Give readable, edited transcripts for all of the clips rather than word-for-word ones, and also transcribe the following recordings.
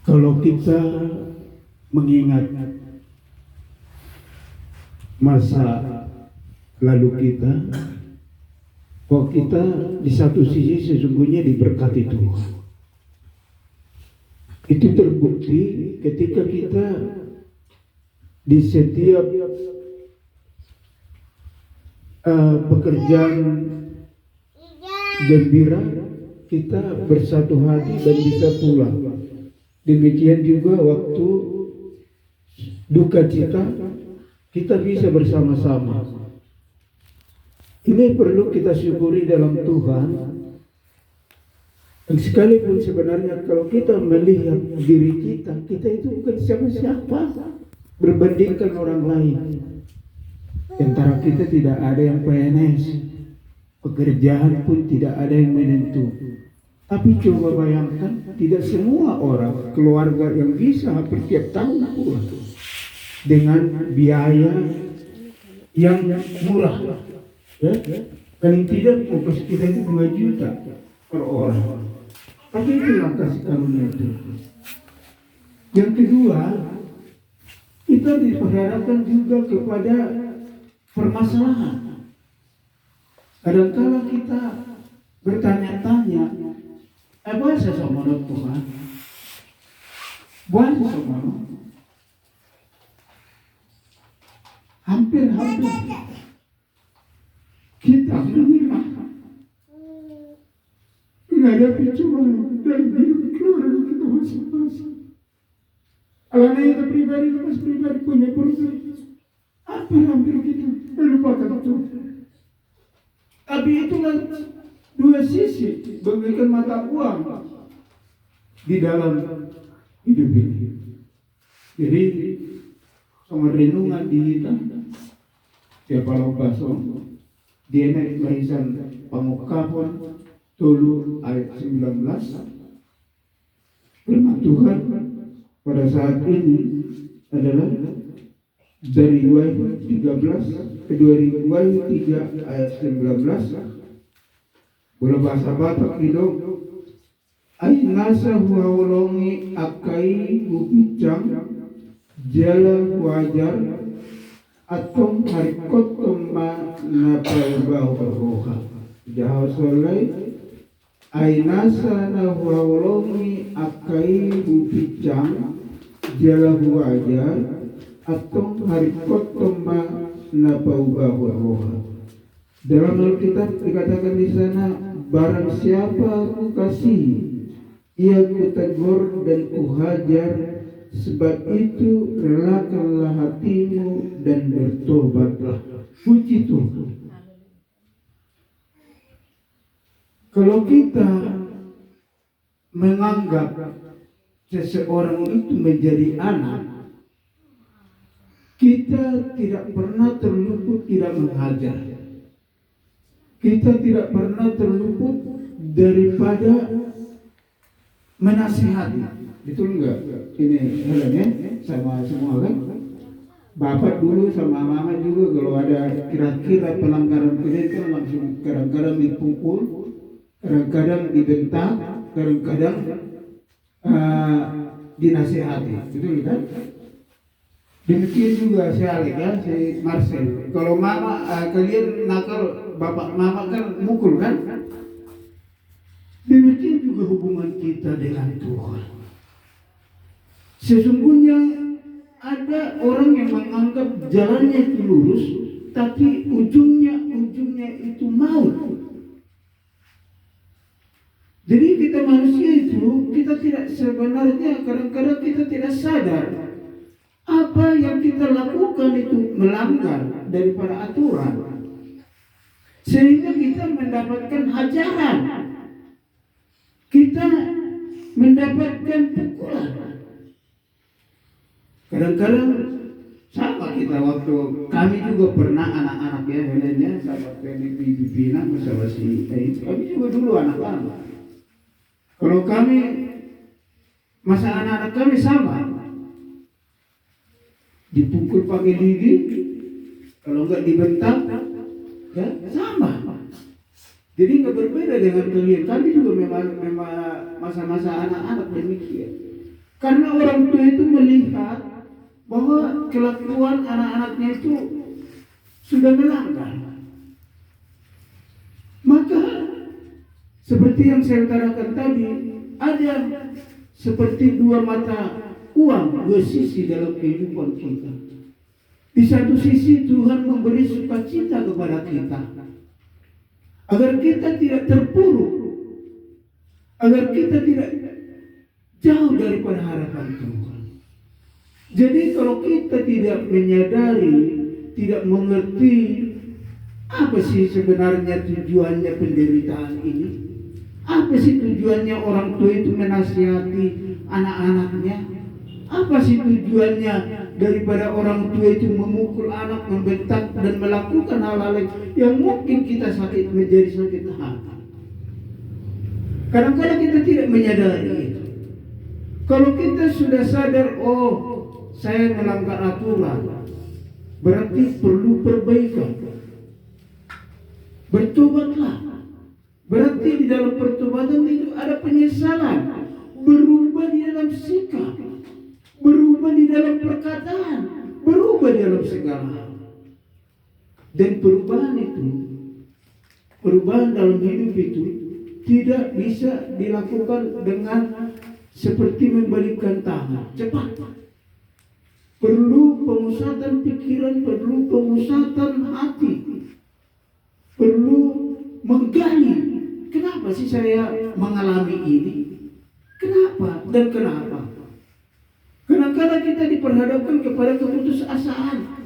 Kalau kita mengingat masa lalu kita, bahwa kita di satu sisi sesungguhnya diberkati Tuhan. Itu terbukti ketika kita di setiap pekerjaan gembira kita bersatu hati dan bisa pulang. Demikian juga waktu duka cita kita bisa bersama-sama. Ini perlu kita syukuri dalam Tuhan. Dan sekalipun sebenarnya kalau kita melihat diri kita, kita itu bukan siapa-siapa berbandingkan orang lain. Antara kita tidak ada yang PNS, pekerjaan pun tidak ada yang menentu. Tapi coba bayangkan, tidak semua orang keluarga yang bisa hampir tiap tahun pulang dengan biaya yang murah. Ya, paling tidak ongkos kita itu 2 juta per orang. Tapi itulah kasih karunia itu. Yang kedua, kita diperhadapkan juga kepada permasalahan. Kadang-kala kita bertanya-tanya, bahasa sama Tuhan, bahasa sama hampir kita menghadapi cobaan dan hidup keluarga kita masing-masing. Alana kita pribadi punya problem. Hampir kita melupakan Tuhan. Tapi itulah dua sisi bagaikan mata uang di dalam hidup ini. Jadi sama renungan di kita siapa lupa dia naik barisan Pamukapon Tolu ayat 19. Firman Tuhan pada saat ini adalah dari Wahyu 13 ke 3 ayat 19. Bola bahasa Batak hidung ay nasa huawalongi akai bupicang jala wajar atong harikot tumma na paibaw roha jahaw solay ay nasa na huawalongi akai bupicang jala wajar atong harikot tumma na paibaw roha. Dalam Alkitab dikatakan di sana, barang siapa aku kasihi, ia kutegur dan kuhajar, sebab itu relakanlah hatimu dan bertobatlah. Puji Tuhan. Kalau kita menganggap seseorang itu menjadi anak, kita tidak pernah terluput tidak menghajar. Kita tidak pernah terluput daripada menasihati. Betul enggak? Ini halnya sama semua kan? Bapak dulu sama mama juga kalau ada kira-kira pelanggaran pendidikan langsung kadang-kadang dipukul, kadang-kadang dibentak, kadang-kadang dinasihati. Betul kan? Demikian juga si Alek ya, si Marcel. Kalau mama kalian nakal, bapak mama kan mukul kan? Demikian juga hubungan kita dengan Tuhan. Sesungguhnya ada orang yang menganggap jalannya itu lurus, tapi ujungnya itu maut. Jadi kita manusia itu, kita tidak sebenarnya kadang-kadang kita tidak sadar apa yang kita lakukan itu melanggar daripada aturan, sehingga kita mendapatkan hajaran, kita mendapatkan pukulan. Kadang-kadang sama kita waktu kami juga pernah anak-anak ya, sebenarnya sahabat di Pinang bersama si kami juga dulu anak-anak. Kalau kami masa anak-anak kami sama, dipukul pakai gigi, kalau enggak dibentak, ya sama. Jadi nggak berbeda dengan kalian. Kami juga memang masa-masa anak-anak demikian. Karena orang tua itu melihat bahwa kelakuan anak-anaknya itu sudah melanggar. Maka seperti yang saya katakan tadi, ada seperti dua mata uang, dua sisi dalam kehidupan kita. Di satu sisi Tuhan memberi sukacita kepada kita, agar kita tidak terpuruk, agar kita tidak jauh daripada harapan Tuhan. Jadi kalau kita tidak menyadari, tidak mengerti apa sih sebenarnya tujuannya penderitaan ini, apa sih tujuannya orang tua itu menasihati anak-anaknya, apa sih tujuannya daripada orang tua itu memukul anak, membentak dan melakukan hal-hal yang mungkin kita menjadi sakit hati. Kadang-kadang kita tidak menyadari itu. Kalau kita sudah sadar, oh saya melanggar aturan, berarti perlu perbaikan. Bertobatlah. Berarti di dalam pertobatan itu ada penyesalan, berubah di dalam sikap, berubah di dalam perkataan, berubah di dalam segala hal. Dan perubahan dalam hidup itu tidak bisa dilakukan dengan seperti membalikkan tangan cepat. Perlu pemusatan pikiran, perlu pemusatan hati, perlu menggali. Kenapa sih saya mengalami ini? Kenapa dan kenapa? Kadang-kadang kita diperhadapkan kepada keputusasaan.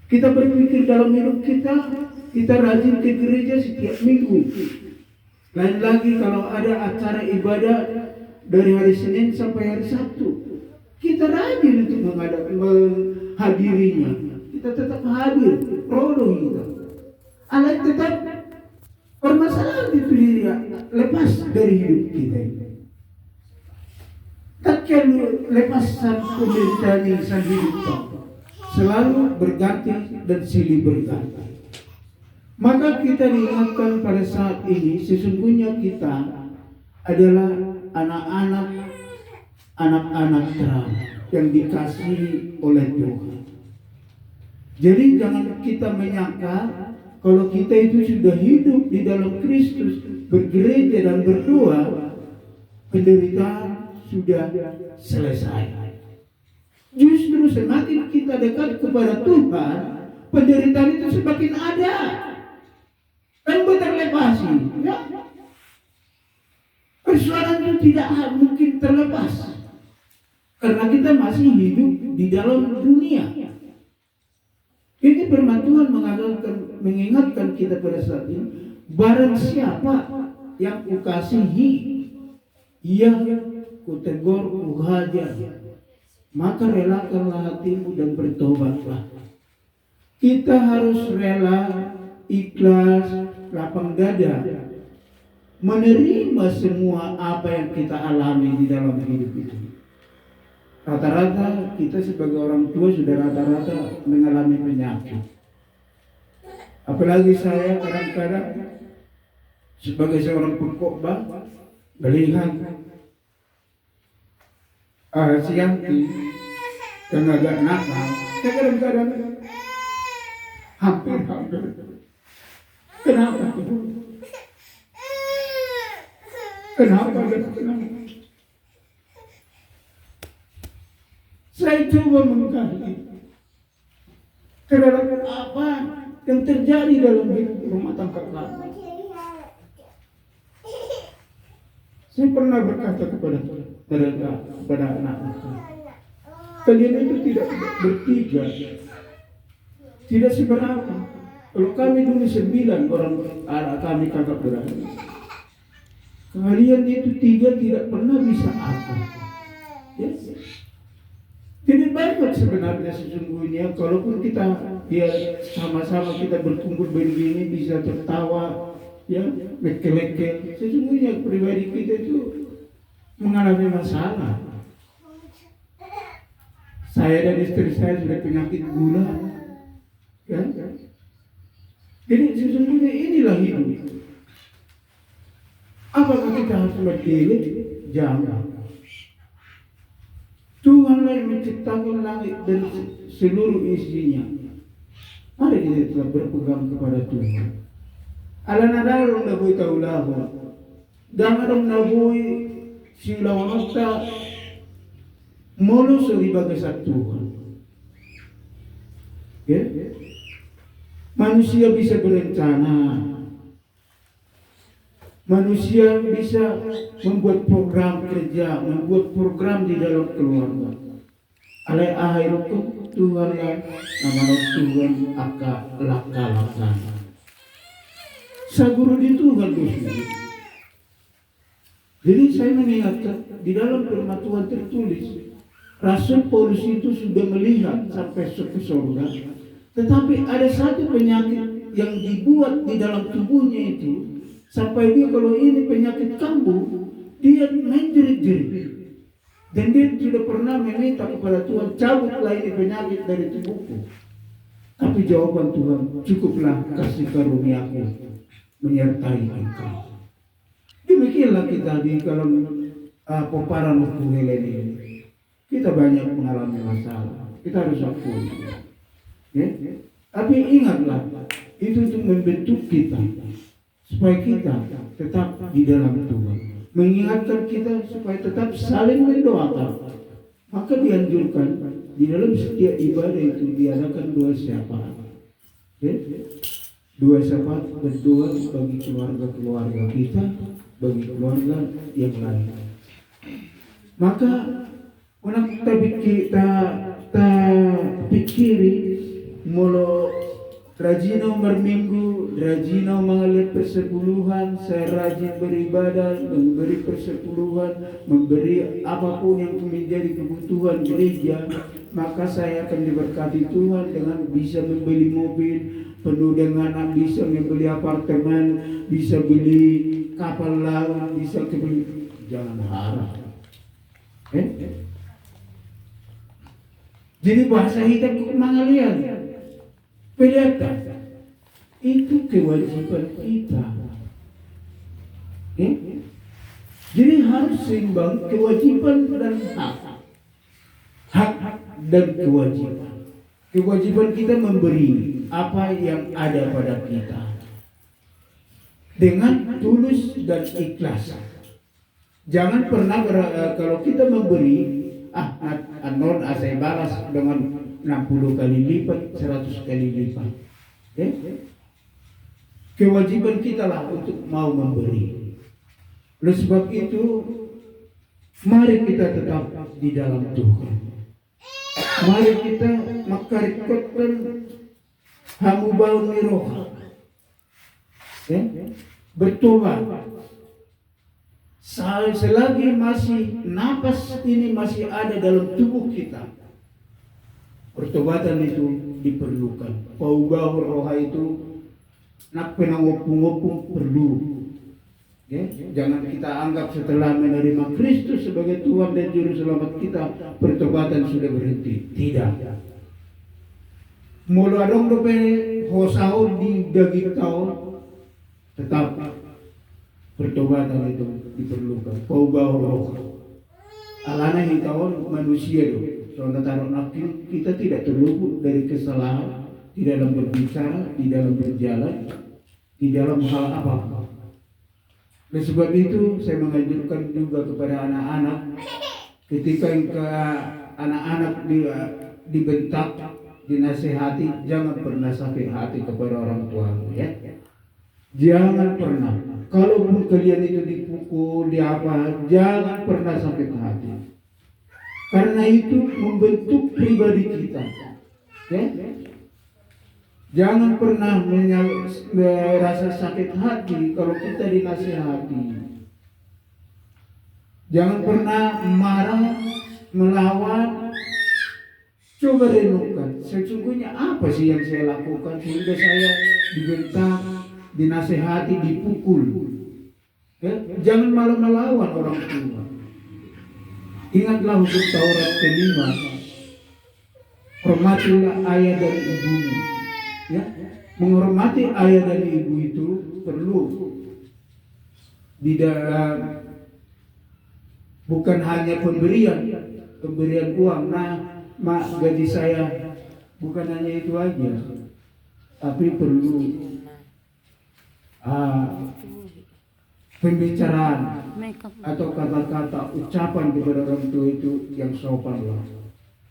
Kita berpikir dalam hidup kita rajin ke gereja setiap minggu. Lain lagi kalau ada acara ibadah dari hari Senin sampai hari Sabtu, kita rajin untuk menghadirinya. Kita tetap hadir, rodo kita. Alat tetap permasalahan itu lepas dari hidup kita. Takkan lepasan penderitaan insan hidup selalu berganti dan silih berganti. Maka kita diingatkan pada saat ini, sesungguhnya kita adalah anak-anak terang yang dikasihi oleh Tuhan. Jadi jangan kita menyangka kalau kita itu sudah hidup di dalam Kristus, bergereja dan berdoa, penderitaan sudah selesai. Justru semakin kita dekat kepada Tuhan, penderitaan itu semakin ada dan terlepasi. Ya? Persoalan itu tidak mungkin terlepas karena kita masih hidup di dalam dunia. Ini firman Tuhan mengingatkan kita pada saat ini, barang siapa yang kukasihi, yang kutegur, kuhajar, maka relakanlah hatimu dan bertobatlah. Kita harus rela, ikhlas, lapang dada, menerima semua apa yang kita alami di dalam hidup itu. Rata-rata kita sebagai orang tua sudah rata-rata mengalami penyakit. Apalagi saya kadang-kadang sebagai seorang pengkhotbah melihat si Yanti yang agak nakal, saya kadang-kadang hampir. Kenapa? Saya coba mengkaji terhadap apa yang terjadi dalam hidup rumah tangga kami. Saya pernah berkata kepada anak-anak, kalian itu tidak bertiga, tidak seberapa. Kalau kami dulu 9 orang anak kami kakak beradik, kalian itu 3 tidak pernah bisa apa. Yes. Jadi banyak sebenarnya sesungguhnya, kalaupun kita sama-sama kita berkumpul begini bisa tertawa, ya, leke-leke. Sesungguhnya pribadi kita itu mengalami masalah. Saya dan istri saya sudah penyakit gula, ya. Jadi sesungguhnya inilah hidup. Apakah kita harus berdiri? Jangan. Tuhan yang menciptakan langit dan seluruh isinya. Mari kita tetap berpegang kepada Tuhan. Alam nadarong nabuhi kaulahu. Dangarong nabuhi silaw nokta mulu sa ibaga sa Tuhan. Okay? Manusia bisa berencana. Manusia bisa membuat program kerja, membuat program di dalam keluarga. Alai akhirukum Tuhan lah, nama Tuhan aka laka. Saguru di Tuhan dosa. Jadi saya mengingatkan di dalam firman Tuhan tertulis, Rasul Paulus itu sudah melihat sampai ke surga, tetapi ada satu penyakit yang dibuat di dalam tubuhnya itu. Sampai dia kalau ini penyakit kambuh, dia menjerit-jerit. Dan dia sudah pernah meminta kepada Tuhan, cabutlah ini penyakit dari tubuhku. Tapi jawaban Tuhan, cukuplah kasih karuniaku menyertai engkau. Demikianlah kita di dalam peparan waktu ini. Kita banyak mengalami masalah. Kita harus akui. Ya? Tapi ingatlah, itu untuk membentuk kita. Supaya kita tetap di dalam Tuhan, mengingatkan kita supaya tetap saling mendoakan. Maka dianjurkan di dalam setiap ibadah itu diadakan dua syafaat. Okay? Dua syafaat berdoa bagi keluarga kita, bagi keluarga yang lain. Maka kita pikiri mulu rajin berminggu, rajin mengalir persepuluhan, saya rajin beribadah, memberi persepuluhan, memberi apapun yang menjadi kebutuhan gereja, maka saya akan diberkati Tuhan dengan bisa membeli mobil penuh dengan, bisa membeli apartemen, bisa beli kapal laut, bisa beli. Jangan harap. Jadi bahasa hitam kemangalian. Kelihatan itu kewajiban kita. Jadi harus seimbang kewajiban dan hak dan kewajiban. Kewajiban kita memberi apa yang ada pada kita dengan tulus dan ikhlas. Jangan pernah kalau kita memberi, saya balas dengan 60 kali lipat, 100 kali lipat. Kewajiban kita lah untuk mau memberi. Oleh sebab itu, mari kita tetap di dalam Tuhan. Mari kita makarikotkan hamu baun miroha. Bertobat. Selagi masih napas ini masih ada dalam tubuh kita, pertobatan itu diperlukan. Paubah roha itu nak penangopung-opung perlu. Jangan kita anggap setelah menerima Kristus sebagai Tuhan dan Juru Selamat kita, pertobatan sudah berhenti. Tidak. Mula dong dope hosau di daging tahun, tetap pertobatan itu diperlukan. Paubah roha. Alana hitahun manusia itu. Soalnya taruh nakil, kita tidak terluput dari kesalahan di dalam berbicara, di dalam berjalan, di dalam hal apa-apa. Oleh sebab itu saya menganjurkan juga kepada anak-anak, ketika anak-anak dibentak, dinasihati, jangan pernah sakit hati kepada orang tua, ya. Jangan pernah. Kalaupun kalian itu dipukul, jangan pernah sakit hati. Karena itu membentuk pribadi kita. Jangan pernah merasa sakit hati kalau kita dinasihati. Jangan pernah marah, melawan. Coba renungkan, sesungguhnya apa sih yang saya lakukan sehingga saya dibentak, dinasihati, dipukul. Jangan malah melawan orang tua. Ingatlah hukum Taurat kelima, hormatilah ayah dan ibumu. Menghormati ayah dan ibu itu perlu. di dalam bukan hanya pemberian uang. Nah, mak, gaji saya bukan hanya itu aja, tapi perlu pembicaraan atau kata-kata ucapan kepada orang tua itu yang sopan lah.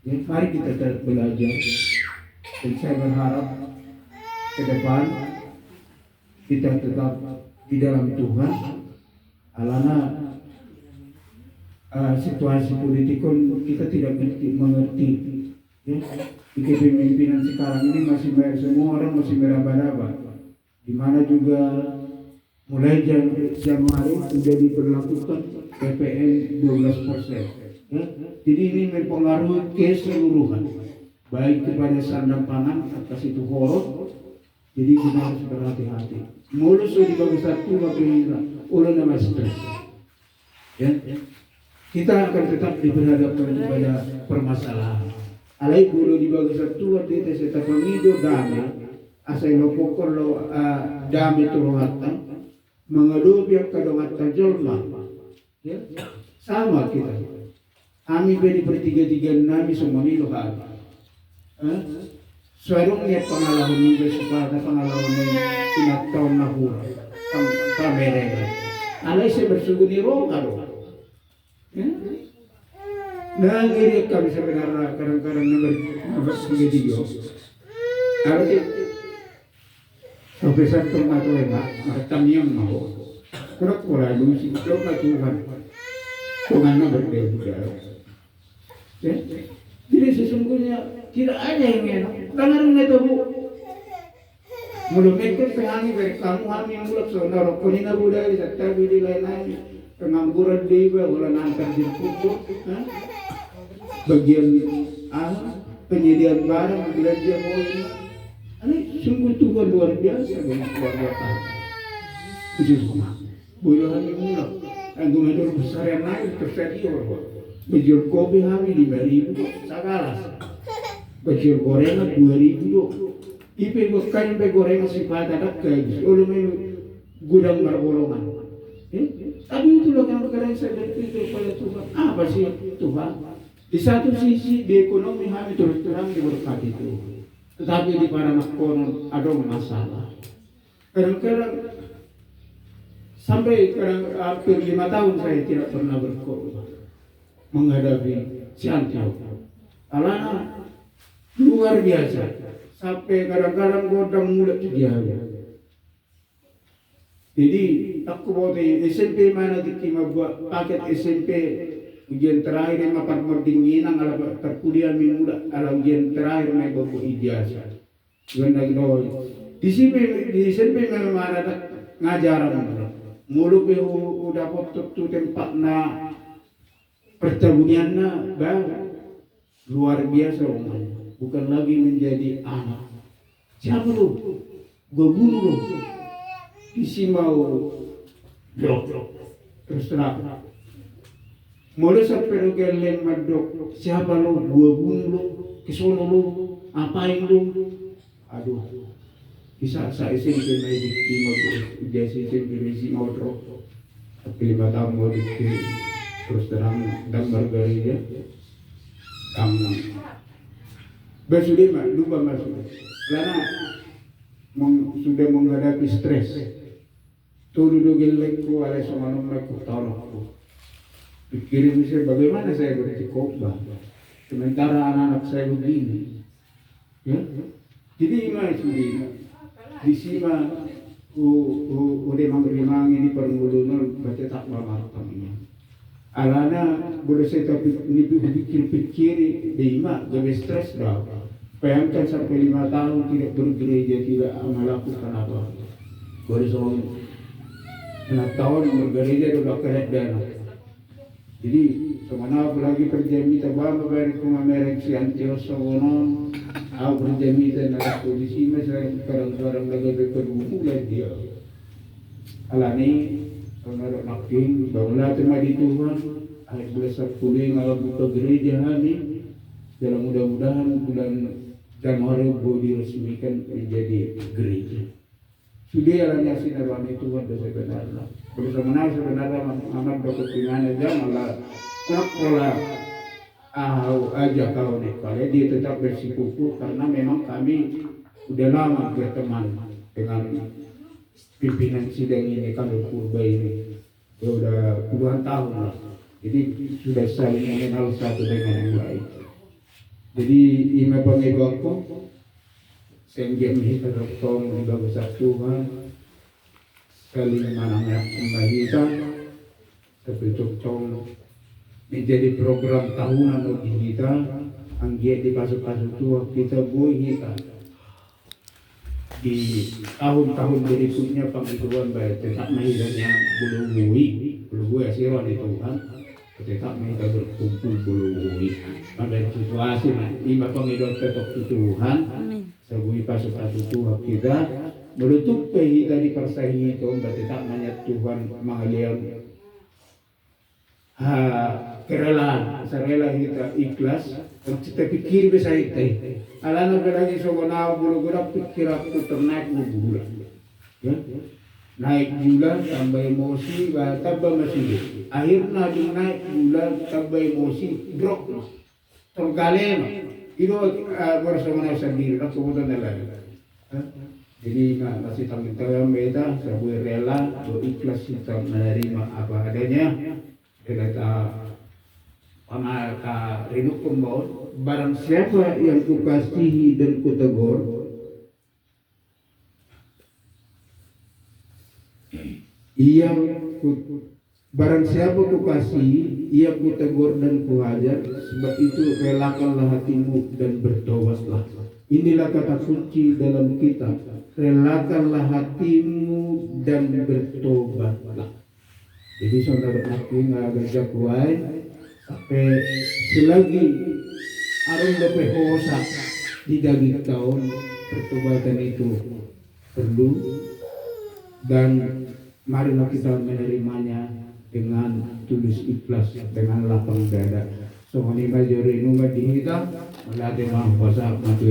Ya, mari kita tetap belajar. Dan saya berharap ke depan kita tetap di dalam Tuhan. Alana situasi politik kita tidak mengerti. Ya, di kepemimpinan sekarang ini masih semua orang masih meraba-raba. Di mana juga mulai Januari sudah diberlakukan PPN 12%. Ya, jadi ini mempengaruhi keseluruhan, baik kepada sandang pangan atas itu horor. Jadi kita harus berhati-hati. Mulus di bagi satu bagi oleh nama stres. Ya, kita akan tetap diperhadapkan kepada permasalahan. Alai bulu di bagi satu waktu itu saya pemido damai, asal lo pokok lo damai terhadap mengadu biar kadang tajolma. Ya, sama kita. Kami beri bertiga-tiga nami semua ini loh ada. Suaranya pengalaman ini supaya pengalaman ini tidak tahu nahur kamera. Alai saya bersungguh di roka loh. Nah, ini kami sebenarnya kadang-kadang nomor tiga. Arti sampai saat termatu emak, mereka yang mau. Kurang mulai dulu sih, lo nggak Tuhan. Tuhannya berbeda. Ya, jadi sesungguhnya tidak ada yang enak. Karena orang itu bu, mulut itu pehangi dari kamu hamil mulut saudara. Pokoknya budaya serta di lain-lain. Pengangguran dewa, bulan antar jemput, bagian penyediaan barang belanja ini. Ini sungguh Tuhan luar biasa bagi keluarga kami. Khusus boleh hamil mulut. Anggur medor besar yang naik tersedia orang. Bejol kopi hamil 5.000 sakalas. Bejol gorengan 2.000 dok. Ipe bukan ipe gorengan sifat ada gaji. Oleh gudang marbolongan. Tapi itulah yang kadang saya berpikir pada Tuhan. Apa sih Tuhan? Di satu sisi di ekonomi kami terus terang diberkati itu. Tetapi di para makonon ada masalah. Kadang-kadang sampai hampir 5 tahun saya tidak pernah berkorban menghadapi Siantio. Alana luar biasa. Sampai kadang-kadang godang mulut dia. Jadi aku bawa di SMP mana diterima buat paket SMP ujian terakhir yang makan merdinginan ala terkuliah muda ala ujian terakhir naik bawa ijazah. Dengan lagi di SMP memang ada ngajaran. Mulu udah potong tu tempat na pertaniannya baru luar biasa umumnya. Bukan lagi menjadi anak. Siapa lu? Gua bunuh lu. Isi mau blok terus terang. Mulai sampai lu geleng madok. Siapa lu? Gua bunuh lu. Kesono lu. Apain lu? Aduh. Bisa saya SMP naik di timur jadi SMP di Modro. Tapi 5 tahun mau terus terang dan margarida. Kamu bersudah lupa masuk karena sudah menghadapi stres. Turu gelekku oleh sama nomorku tahun aku. Pikirin saya bagaimana saya bercikoba. Sementara anak-anak saya begini. Ya? Jadi ini sudah di sini udah mang ini permulunan baca tak mamartamnya. Alana boleh saya tapi ini pikir-pikir di mak gawe stres dah. Bayangkan sampai 5 tahun tidak bergereja, tidak melakukan apa. Boleh soal 6 tahun bergereja sudah keret dana. Jadi semana lagi perjami tabang bayar kuma merek si antioso wonon. Aku berjami dan ada polisi masih kadang-kadang lagi berbulan dia. Alani kalau makin bangunlah tema di Tuhan, ayat belasar kuling kalau buka gereja hari dalam mudah-mudahan bulan Januari boleh diresmikan menjadi gereja. Sudah alanya sinarwan itu kan sebenarnya. Sebenarnya amat berkepentingan aja malah pola aja kalau nih. Kalau dia tetap bersikukuh karena memang kami udah lama berteman dengan pimpinan sidang ini kalau Purba ini. Ya udah puluhan tahun lah. Jadi sudah saling mengenal satu dengan yang lain. Jadi ima pangibako senggem hita doktong iba kesatuan saling manangnya membagikan tapi doktong menjadi program tahunan bagi kita anggiat di pasuk-pasuk tua kita boy kita di tahun-tahun berikutnya pengituan baik tetap mahiranya bulu bui asiran itu kan tetap mereka berkumpul bulu pada situasi lima pengidot ketok Tuhan sebui pasuk-pasuk Tuhan kita menutup kita di persahi itu tetap menyat Tuhan mengalian kerelaan serela kita ikhlas kita pikir bisa itu alana berlagi sogonau bulu-bulu pikir aku ternaik bulan ya naik bulan tambah emosi tambah masih akhirnya naik bulan tambah emosi drop tergalem itu bersama sendiri aku bukan lagi jadi masih tanggung beda sebuah rela ikhlas kita menerima apa adanya kita pamalka rinuk kumbon barang siapa yang kukasihi dan kutegur ia barang siapa kukasihi ia kutegur dan kuhajar sebab itu relakanlah hatimu dan bertobatlah. Inilah kata kunci dalam kitab, relakanlah hatimu dan bertobatlah. Jadi saudara aku nggak gajah kuai sampai selagi arung dapat hosa di daging tahun pertobatan itu perlu dan marilah kita menerimanya dengan tulus ikhlas dengan lapang dada. So hani majori nunga dihita melatih mahfasa matu